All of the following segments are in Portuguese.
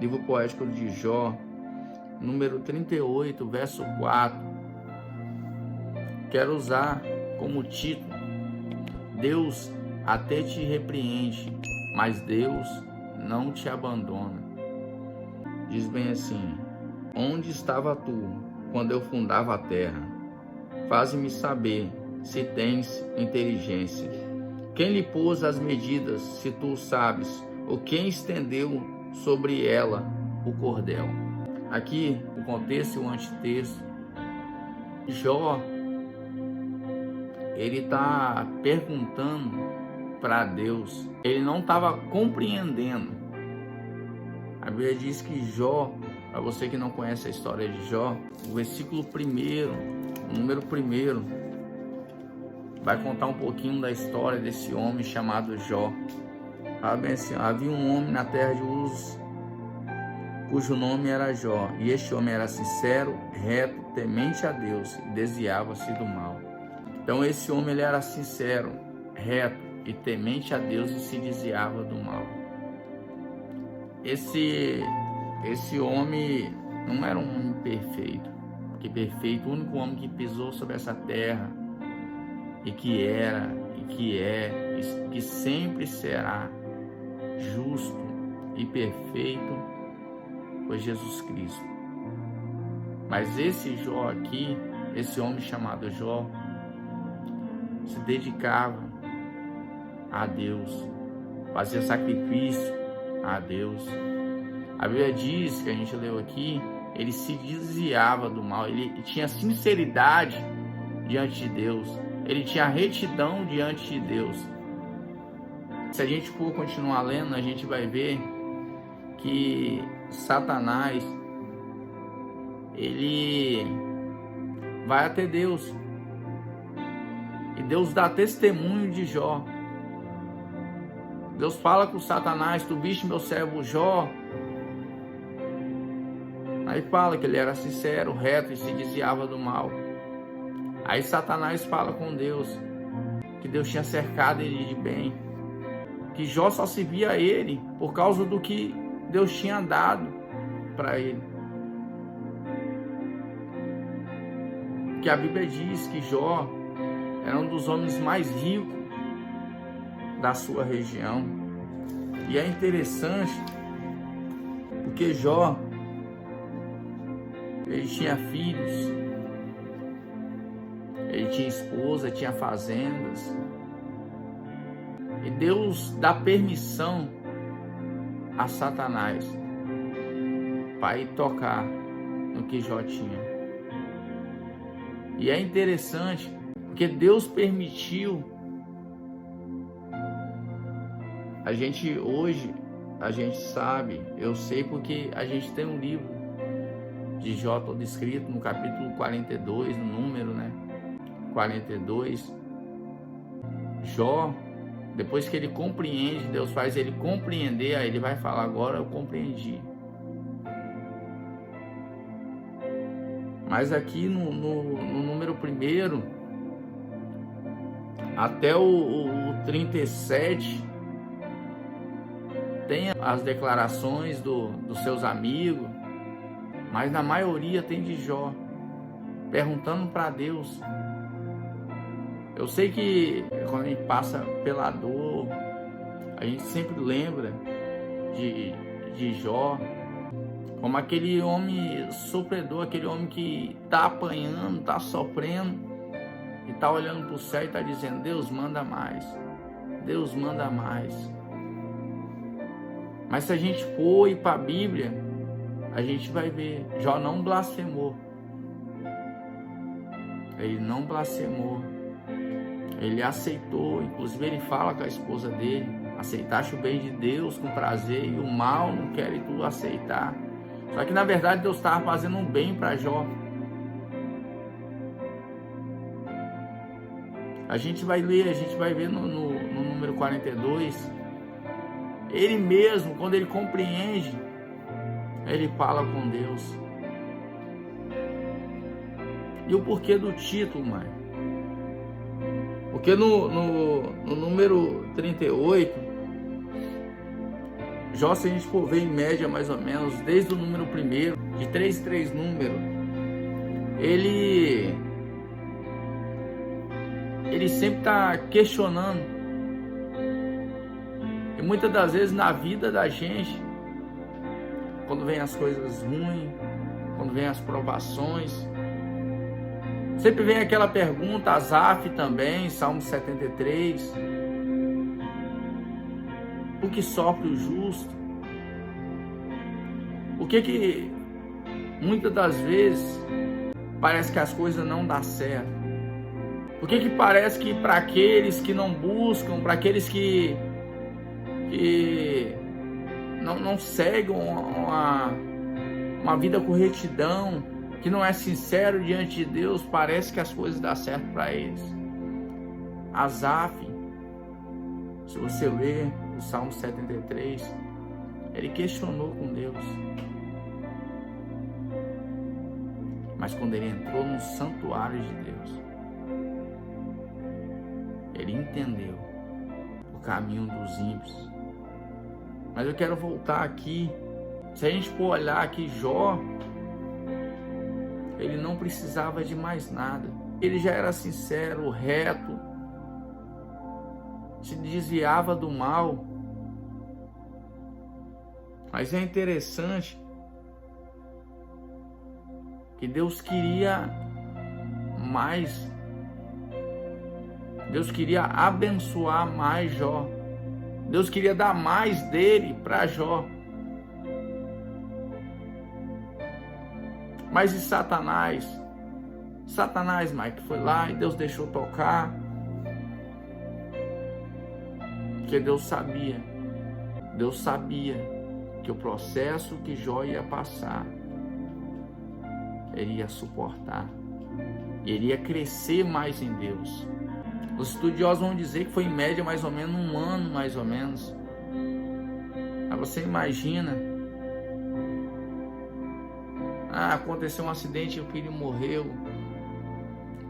livro poético de Jó, número 38, verso 4. Quero usar como título: Deus até te repreende, mas Deus não te abandona. Diz bem assim: onde estava tu quando eu fundava a terra? Faze-me saber se tens inteligência. Quem lhe pôs as medidas, se tu sabes, ou quem estendeu sobre ela o cordel? Aqui o contexto e o antitexto. Jó, ele está perguntando para Deus. Ele não estava compreendendo. A Bíblia diz que Jó, para você que não conhece a história de Jó, o versículo 1, número 1, vai contar um pouquinho da história desse homem chamado Jó. Fala bem assim: havia um homem na terra de Uz, cujo nome era Jó, e este homem era sincero, reto, temente a Deus, e desviava-se do mal. Então esse homem, ele era sincero, reto e temente a Deus, e se desviava do mal. Esse homem não era um homem perfeito, porque perfeito, o único homem que pisou sobre essa terra, e que era, e que é, e que sempre será justo e perfeito, foi Jesus Cristo. Mas esse Jó aqui, esse homem chamado Jó, se dedicava a Deus, fazia sacrifício a Deus. A Bíblia diz, que a gente leu aqui, ele se desviava do mal, ele tinha sinceridade diante de Deus, ele tinha retidão diante de Deus. Se a gente for continuar lendo, a gente vai ver que Satanás, ele vai até Deus, e Deus dá testemunho de Jó. Deus fala com Satanás: tu viste meu servo Jó? Aí fala que ele era sincero, reto e se desviava do mal. Aí Satanás fala com Deus que Deus tinha cercado ele de bem, que Jó só se via a ele por causa do que Deus tinha dado para ele. Que a Bíblia diz que Jó era um dos homens mais ricos da sua região. E é interessante porque Jó, ele tinha filhos, ele tinha esposa, tinha fazendas, e Deus dá permissão a Satanás para ir tocar no que Jó tinha. E é interessante porque Deus permitiu. A gente hoje, a gente sabe, eu sei porque a gente tem um livro de Jó todo escrito no capítulo 42, no número, 42. Jó, depois que ele compreende, Deus faz ele compreender, aí ele vai falar: agora eu compreendi. Mas aqui no número 1 até o 37 tem as declarações dos seus amigos, mas na maioria tem de Jó perguntando para Deus. Eu sei que quando a gente passa pela dor, a gente sempre lembra de Jó como aquele homem sofredor, aquele homem que está apanhando, está sofrendo, e está olhando para o céu e está dizendo: Deus, manda mais, Deus, manda mais. Mas se a gente for ir para a Bíblia, a gente vai ver, Jó não blasfemou. Ele não blasfemou. Ele aceitou, inclusive ele fala com a esposa dele: aceitaste o bem de Deus com prazer, e o mal não quer tu aceitar. Só que na verdade Deus estava fazendo um bem para Jó. A gente vai ver no número 42, ele mesmo, quando ele compreende, ele fala com Deus. E o porquê do título, mãe? Porque no número 38, Jó, se a gente for ver em média mais ou menos, desde o número 1, de 3 em 3 números, ele sempre está questionando. E muitas das vezes na vida da gente, quando vem as coisas ruins, quando vem as provações, sempre vem aquela pergunta, Asaf também, Salmo 73, por que sofre o justo? Por que muitas das vezes parece que as coisas não dão certo? Por que parece que para aqueles que não buscam, para aqueles que não seguem uma vida com retidão, que não é sincero diante de Deus, parece que as coisas dão certo para eles? Asaf, se você ler o Salmo 73, ele questionou com Deus. Mas quando ele entrou no santuário de Deus, ele entendeu o caminho dos ímpios. Mas eu quero voltar aqui. Se a gente for olhar aqui, Jó, ele não precisava de mais nada. Ele já era sincero, reto, se desviava do mal. Mas é interessante que Deus queria mais. Deus queria abençoar mais Jó. Deus queria dar mais dele para Jó. Mas e Satanás? Satanás, Mike, foi lá e Deus deixou tocar. Porque Deus sabia que o processo que Jó ia passar, ele ia suportar, ele ia crescer mais em Deus. Os estudiosos vão dizer que foi em média mais ou menos 1 ano, mais ou menos. Aí você imagina, aconteceu um acidente e o filho morreu.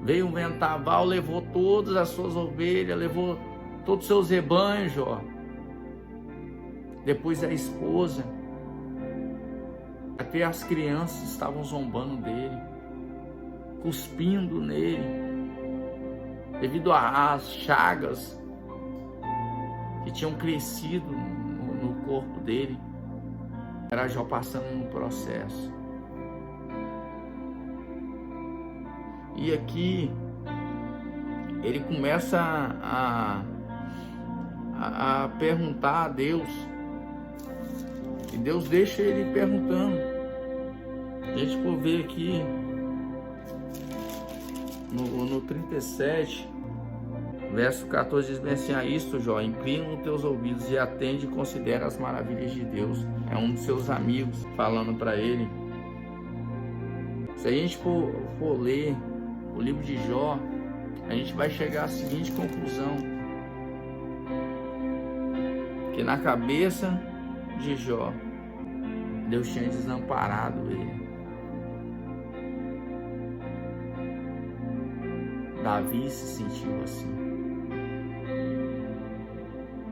Veio um vendaval, levou todas as suas ovelhas, levou todos os seus rebanhos, Jó. Depois a esposa, até as crianças estavam zombando dele, cuspindo nele, devido às chagas que tinham crescido no corpo dele. Era Jó passando no processo. E aqui ele começa a perguntar a Deus, e Deus deixa ele perguntando. A gente for ver aqui no 37, verso 14, diz bem assim: isto, Jó, inclina os teus ouvidos e atende e considera as maravilhas de Deus. É um dos seus amigos falando para ele. Se a gente for ler o livro de Jó, a gente vai chegar à seguinte conclusão: que na cabeça de Jó, Deus tinha desamparado ele. Davi se sentiu assim.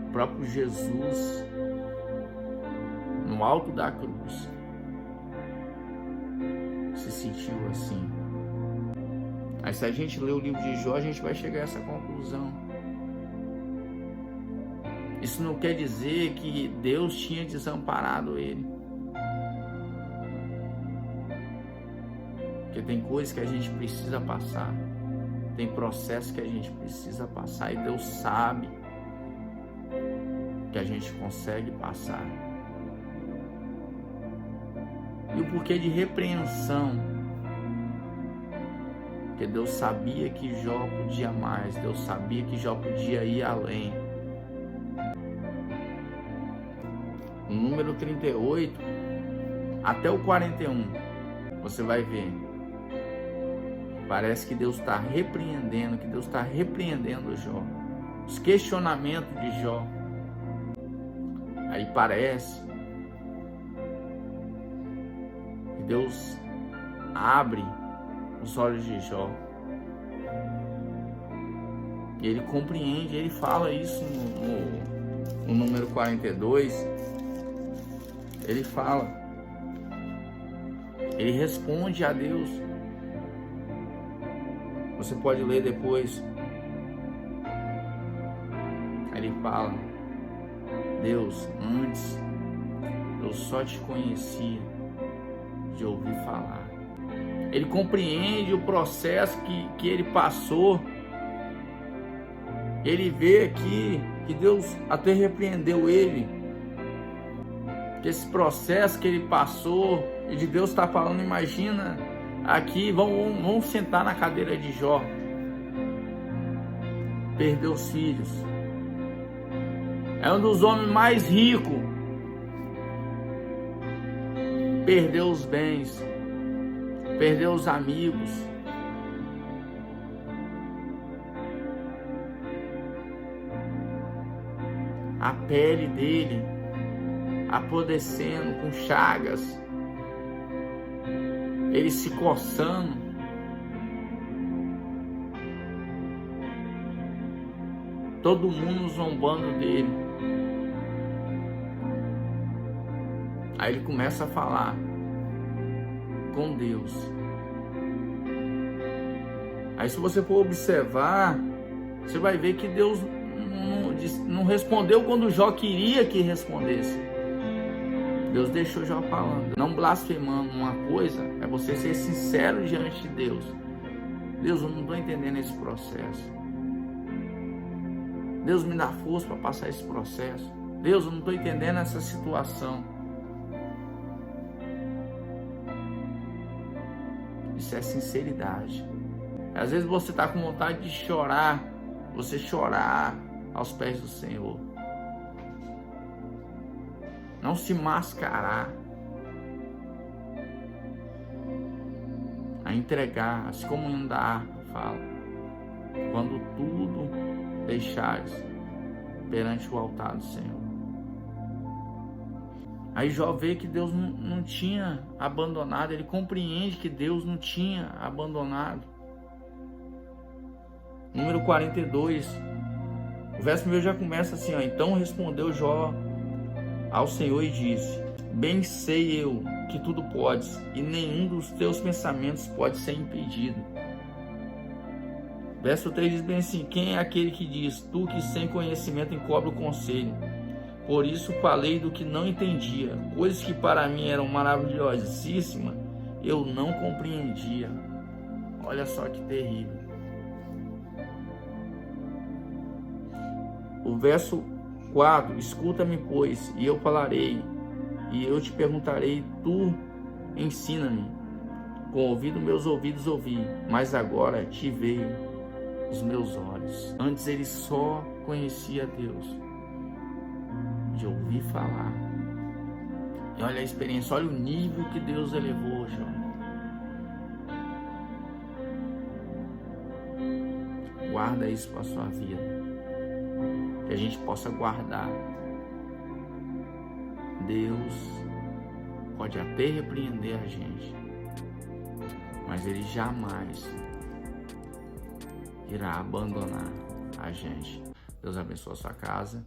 O próprio Jesus, no alto da cruz, se sentiu assim. Mas se a gente ler o livro de Jó, a gente vai chegar a essa conclusão. Isso não quer dizer que Deus tinha desamparado ele. Porque tem coisas que a gente precisa passar. Tem processos que a gente precisa passar. E Deus sabe que a gente consegue passar. E o porquê de repreensão? Porque Deus sabia que Jó podia mais. Deus sabia que Jó podia ir além. No número 38 até o 41, você vai ver. Parece que Deus está repreendendo, Jó. Os questionamentos de Jó. Aí parece que Deus abre os olhos de Jó. E ele compreende, ele fala isso no número 42. ele fala, ele responde a Deus. Você pode ler depois. Ele fala: Deus, antes eu só te conhecia de ouvir falar. Ele compreende o processo que ele passou. Ele vê aqui que Deus até repreendeu ele. Que esse processo que ele passou, e de Deus está falando, imagina aqui, vamos sentar na cadeira de Jó. Perdeu os filhos. É um dos homens mais ricos. Perdeu os bens. Perdeu os amigos. A pele dele apodrecendo com chagas. Ele se coçando. Todo mundo zombando dele. Aí ele começa a falar com Deus. Aí, se você for observar, você vai ver que Deus não respondeu quando Jó queria que respondesse. Deus deixou Jó falando. Não blasfemando uma coisa é você ser sincero diante de Deus. Deus, eu não estou entendendo esse processo. Deus, me dá força para passar esse processo. Deus, eu não estou entendendo essa situação. Isso é sinceridade. Às vezes você está com vontade de chorar, você chorar aos pés do Senhor. Não se mascarar. A entregar, a se comunhão da harpa, fala. Quando tudo deixares perante o altar do Senhor. Aí Jó vê que Deus não tinha abandonado, ele compreende que Deus não tinha abandonado. Número 42, o verso 1 já começa assim, ó. Então respondeu Jó ao Senhor e disse: bem sei eu que tudo podes, e nenhum dos teus pensamentos pode ser impedido. Verso 3 diz bem assim: quem é aquele que diz, tu que sem conhecimento encobre o conselho? Por isso falei do que não entendia, coisas que para mim eram maravilhosíssimas, eu não compreendia. Olha só que terrível. O verso 4, escuta-me, pois, e eu falarei, e eu te perguntarei, tu ensina-me. Com meus ouvidos ouvi, mas agora te veio os meus olhos. Antes ele só conhecia Deus de ouvir falar. E olha a experiência, olha o nível que Deus elevou, João. Guarda isso para a sua vida. Que a gente possa guardar. Deus pode até repreender a gente, mas Ele jamais irá abandonar a gente. Deus abençoe a sua casa.